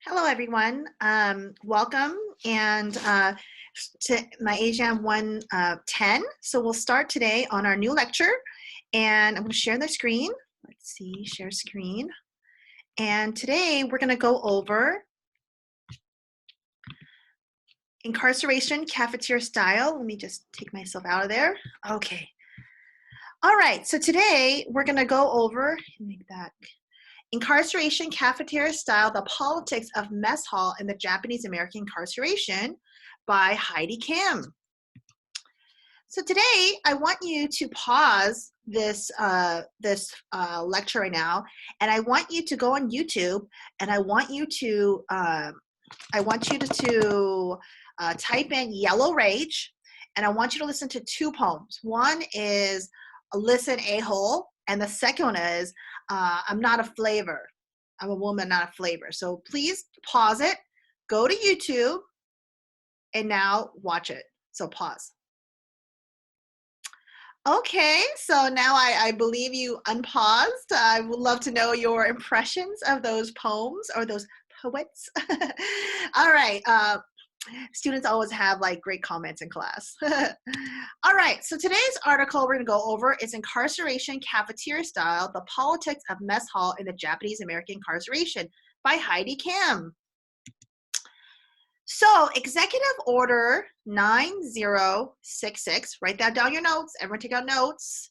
Hello, everyone. Welcome and to my ASIAM 110. So we'll start today on our new lecture, and I'm going to share the screen. Let's see, share screen. And today we're going to go over incarceration cafeteria style. Let me just take myself out of there. Okay. All right. So today we're going to go over, make that Incarceration Cafeteria Style, The Politics of Mess Hall in the Japanese American Incarceration by Heidi Kim. So today I want you to pause this lecture right now, and I want you to go on YouTube, and I want you to type in Yellow Rage, and I want you to listen to two poems. One is Listen A-Hole, and the second one is I'm not a flavor. I'm a woman, not a flavor. So please pause it, go to YouTube, and now watch it. So pause. Okay, so now I believe you unpaused. I would love to know your impressions of those poems or those poets. All right. Students always have like great comments in class. All right, so today's article we're going to go over is Incarceration Cafeteria Style, The Politics of Mess Hall in the Japanese American Incarceration by Heidi Kim. So Executive Order 9066, write that down your notes, everyone take out notes,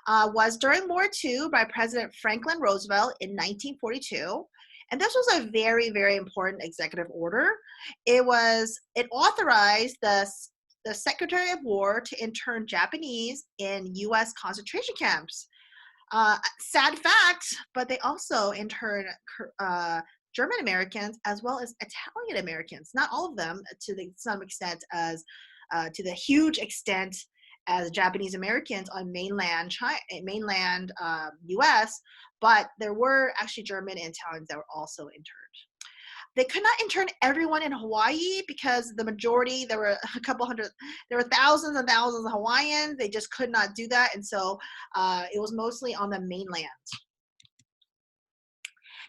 was during World War II by President Franklin Roosevelt in 1942. And this was a very, very important executive order. It authorized the Secretary of War to intern Japanese in U.S. concentration camps. Sad fact, but they also interned German Americans as well as Italian Americans. Not all of them, to some extent, to the huge extent as Japanese Americans on mainland U.S., but there were actually German and Italians that were also interned. They could not intern everyone in Hawaii because the majority, there were thousands and thousands of Hawaiians. They just could not do that, and so it was mostly on the mainland.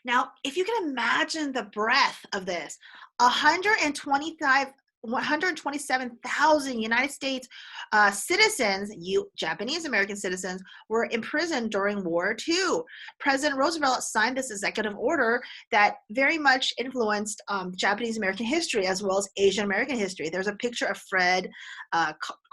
Now, if you can imagine the breadth of this, 127,000 United States citizens, Japanese American citizens, were imprisoned during World War II. President Roosevelt signed this executive order that very much influenced Japanese American history as well as Asian American history. There's a picture of Fred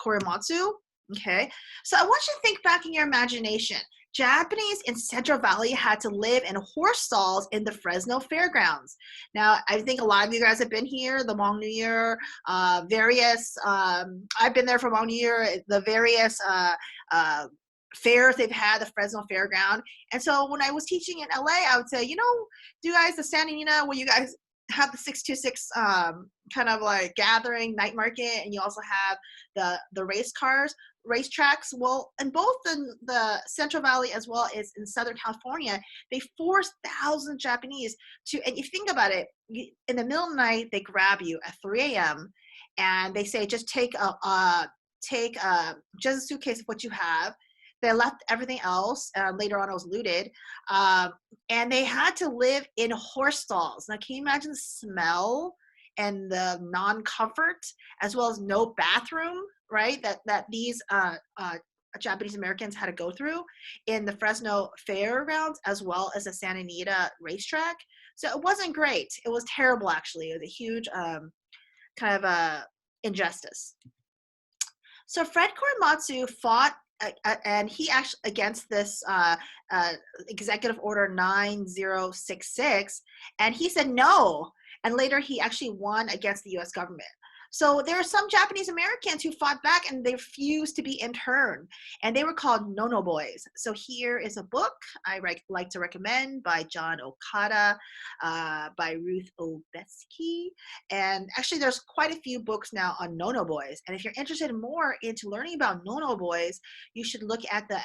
Korematsu. Okay, so I want you to think back in your imagination. Japanese in Central Valley had to live in horse stalls in the Fresno Fairgrounds. Now, I think a lot of you guys have been here, the Hmong New Year, I've been there for Hmong New Year, the various fairs they've had, the Fresno Fairground. And so when I was teaching in LA, I would say, do you guys, the Santa Anita, where you guys have the 626 kind of like gathering night market, and you also have the racetracks. Well, in both the Central Valley as well as in Southern California, they forced thousands of Japanese to, and you think about it, in the middle of the night, they grab you at 3 a.m. and they say, just take just a suitcase of what you have. They left everything else. Later on, it was looted. And they had to live in horse stalls. Now, can you imagine the smell and the non-comfort, as well as no bathroom, right, that these Japanese Americans had to go through in the Fresno Fairgrounds as well as the Santa Anita racetrack? So it wasn't great. It was terrible, actually. It was a huge kind of injustice. So Fred Korematsu fought and he actually against this Executive Order 9066, and he said no. And later he actually won against the U.S. government. So there are some Japanese Americans who fought back and they refused to be interned, and they were called no-no boys. So here is a book I like to recommend by John Okada, by Ruth Obesky, and actually there's quite a few books now on no-no boys. And if you're interested more into learning about no-no boys, you should look at the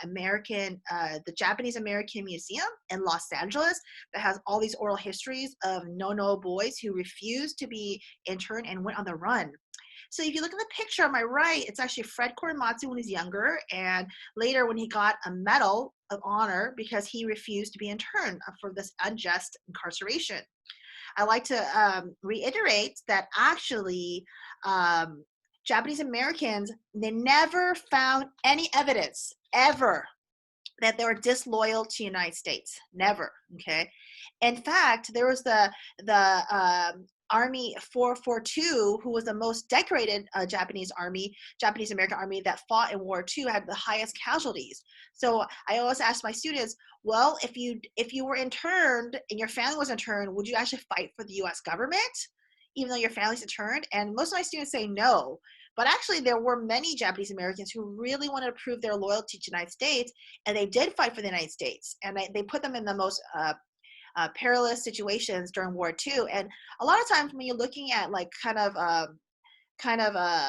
Japanese American Museum in Los Angeles that has all these oral histories of no-no boys who refused to be interned and went on the run. So if you look at the picture on my right, it's actually Fred Korematsu when he's younger, and later when he got a Medal of Honor because he refused to be interned for this unjust incarceration. I like to reiterate that actually Japanese Americans, they never found any evidence ever that they were disloyal to United States. Never. Okay. In fact, there was the Army 442, who was the most decorated Japanese American army that fought in War II, had the highest casualties. So I always ask my students, well, if you were interned and your family was interned, would you actually fight for the U.S. government, even though your family's interned? And most of my students say no. But actually, there were many Japanese Americans who really wanted to prove their loyalty to the United States, and they did fight for the United States. And they put them in the most perilous situations during War II. And a lot of times, when you're looking at like kind of a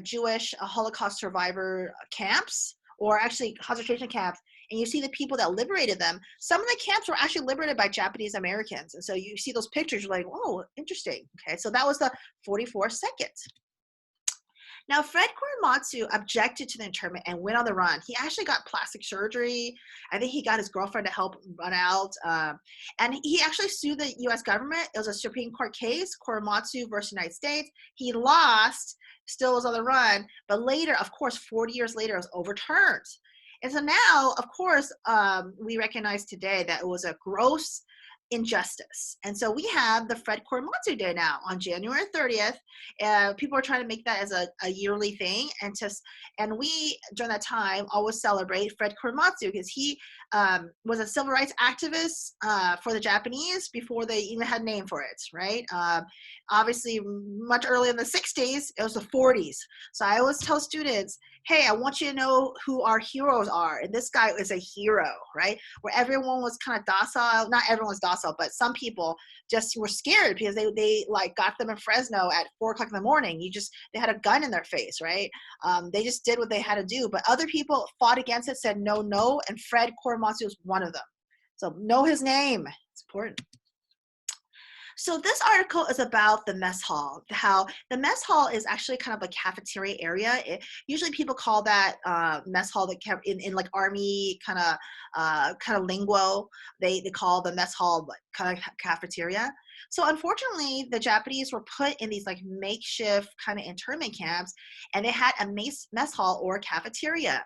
Jewish Holocaust survivor camps, or actually concentration camps, and you see the people that liberated them, some of the camps were actually liberated by Japanese Americans. And so you see those pictures, you're like, oh, interesting. Okay, so that was the 44-2nd. Now, Fred Korematsu objected to the internment and went on the run. He actually got plastic surgery. I think he got his girlfriend to help run out. And he actually sued the U.S. government. It was a Supreme Court case, Korematsu versus United States. He lost, still was on the run. But later, of course, 40 years later, it was overturned. And so now, of course, we recognize today that it was a gross injustice. And so we have the Fred Korematsu Day now on January 30th. People are trying to make that as a yearly thing. And we, during that time, always celebrate Fred Korematsu because he was a civil rights activist for the Japanese before they even had a name for it, right? Obviously, much earlier in the 60s, it was the 40s. So I always tell students, hey, I want you to know who our heroes are. And this guy is a hero, right? Where everyone was kind of docile. Not everyone was docile, but some people just were scared because they like got them in Fresno at 4 o'clock in the morning. They had a gun in their face, right? They just did what they had to do. But other people fought against it, said no, no. And Fred Korematsu was one of them. So know his name. It's important. So this article is about the mess hall, how the mess hall is actually kind of a cafeteria area. Usually people call that mess hall in like army kind of lingo. They call the mess hall like kind of cafeteria. So unfortunately, the Japanese were put in these like makeshift kind of internment camps, and they had a mess hall or cafeteria.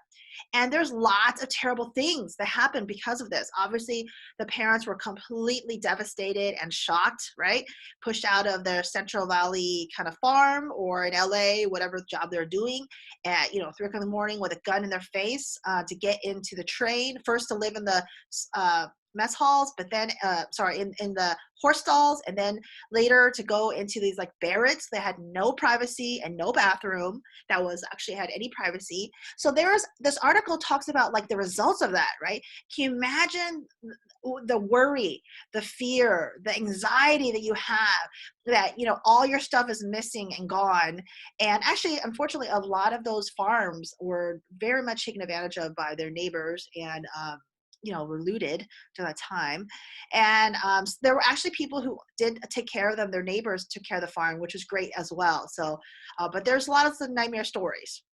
And there's lots of terrible things that happened because of this. Obviously, the parents were completely devastated and shocked, right? Pushed out of their Central Valley kind of farm or in LA, whatever job they're doing, at 3 o'clock in the morning with a gun in their face to get into the train. First to live in the mess halls, but then in the horse stalls, and then later to go into these like barracks that had no privacy and no bathroom that was actually had any privacy. So this article talks about like the results of that, right? Can you imagine the worry, the fear, the anxiety that you have that all your stuff is missing and gone? And actually, unfortunately, a lot of those farms were very much taken advantage of by their neighbors, and were looted during that time. And there were actually people who did take care of them. Their neighbors took care of the farm, which was great as well. So, but there's lots of nightmare stories.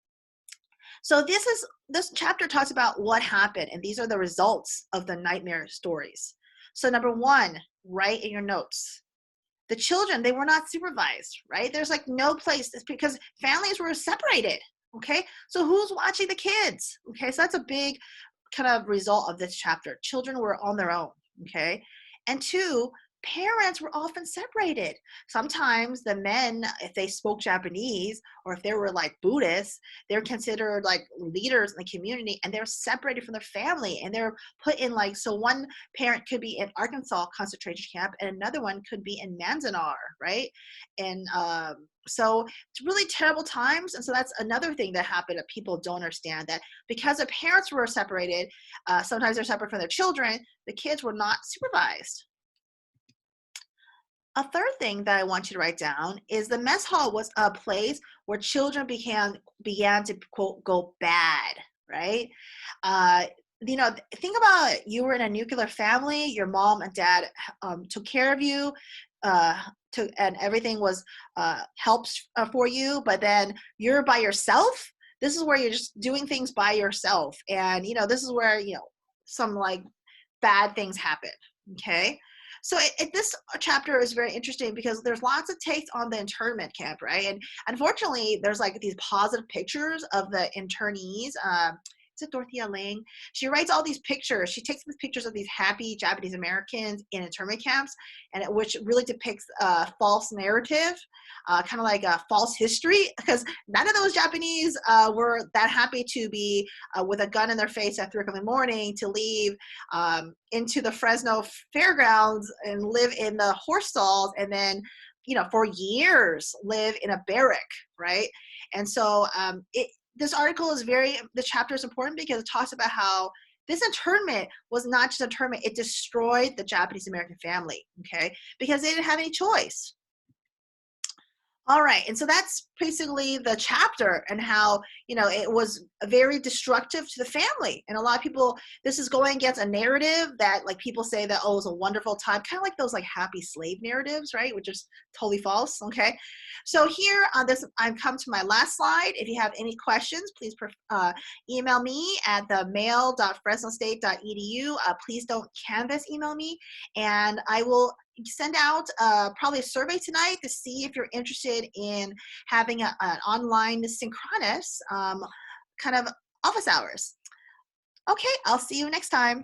So this chapter talks about what happened, and these are the results of the nightmare stories. So number one, write in your notes. The children, they were not supervised, right? There's like no place, because families were separated. Okay, so who's watching the kids? Okay, so that's a big kind of result of this chapter. Children were on their own, okay? And two, parents were often separated. Sometimes the men, if they spoke Japanese or if they were like Buddhists, they're considered like leaders in the community, and they're separated from their family, and they're put in like, so one parent could be in Arkansas concentration camp and another one could be in Manzanar, right? And so it's really terrible times. And so that's another thing that happened that people don't understand, that because the parents were separated, sometimes they're separate from their children, the kids were not supervised. A third thing that I want you to write down is the mess hall was a place where children began to, quote, go bad, right? Think about it. You were in a nuclear family. Your mom and dad took care of you, and everything was helps for you. But then you're by yourself. This is where you're just doing things by yourself, and this is where some like bad things happen. Okay. So this chapter is very interesting because there's lots of takes on the internment camp, right? And unfortunately, there's like these positive pictures of the internees. Is it Dorothea Lange? She writes all these pictures. She takes these pictures of these happy Japanese Americans in internment camps, and which really depicts a false narrative, kind of like a false history, because none of those Japanese were that happy to be with a gun in their face at 3 o'clock in the morning to leave into the Fresno fairgrounds and live in the horse stalls, and then, for years live in a barrack, right? And so this article is the chapter is important because it talks about how this internment was not just internment, it destroyed the Japanese American family, okay? Because they didn't have any choice. All right, and so that's basically the chapter and how, it was very destructive to the family. And a lot of people, this is going against a narrative that like people say that, oh, it was a wonderful time, kind of like those like happy slave narratives, right? Which is totally false, okay? So here on this, I've come to my last slide. If you have any questions, please email me at the mail.fresnostate.edu. Please don't Canvas email me, and I will send out probably a survey tonight to see if you're interested in having an online synchronous kind of office hours. Okay, I'll see you next time.